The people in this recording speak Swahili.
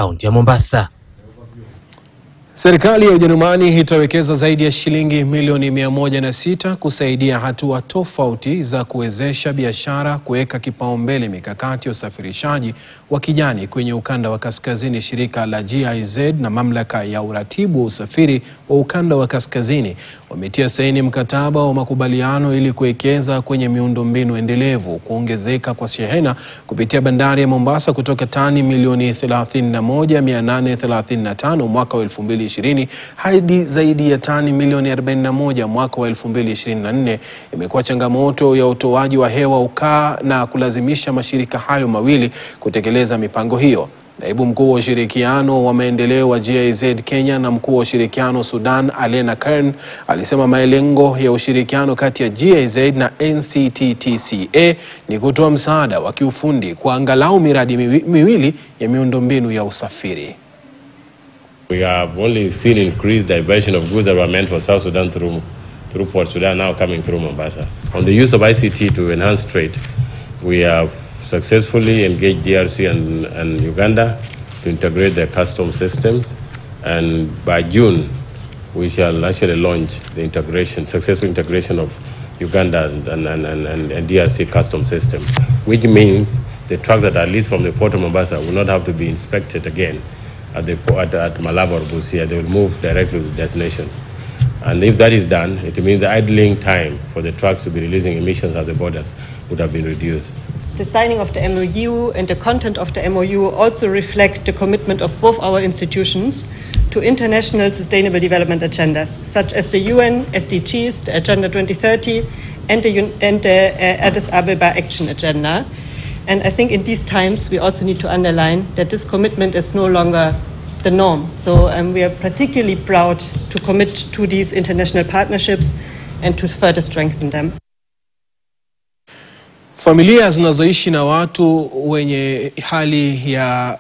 kaunti ya Mombasa. Serikali ya Ujerumani itawekeza zaidi ya shilingi milioni 106 kusaidia hatua tofauti za kuwezesha biashara kuweka kipaumbele mikakati ya usafirishaji wa kijani kwenye ukanda wa kaskazini. Shirika la GIZ na mamlaka ya uratibu wa usafiri wa ukanda wa kaskazini wametia saini mkataba wa makubaliano ili kuwekeza kwenye miundombinu endelevu, kuongezeka kwa shehena kupitia bandari ya Mombasa kutoka tani milioni 31,835 mwaka wa 2020 hadi zaidi ya tani milioni 41 mwaka wa 2024. Imekuwa changamoto ya utoaji wa hewa ukaa na kulazimisha mashirika hayo mawili kutekeleza mipango hiyo. Naibu mkuu wa ushirikiano wa maendeleo wa GIZ Kenya na mkuu wa ushirikiano Sudan Alena Kern alisema malengo ya ushirikiano kati ya GIZ na NCTTCA ni kutoa msaada wa kiufundi kwa angalau miradi miwili ya miundombinu ya usafiri. We have only seen increased diversion of goods that were meant for South Sudan through Port Sudan now coming through Mombasa. On the use of ICT to enhance trade, we have successfully engaged DRC and Uganda to integrate their custom systems, and by June we shall actually launch the successful integration of Uganda and DRC custom systems, which means the trucks that are leased from the port of Mombasa will not have to be inspected again at Malaba or Busia. They will move directly to the destination. And if that is done, it means the idling time for the trucks to be releasing emissions at the borders would have been reduced. The signing of the MOU and the content of the MOU also reflect the commitment of both our institutions to international sustainable development agendas, such as the UN SDGs, the Agenda 2030, and the Addis Ababa Action Agenda. And I think in these times we also need to underline that this commitment is no longer the norm. So we are particularly proud to commit to these international partnerships and to further strengthen them. Familia zinazoishi na watu wenye hali ya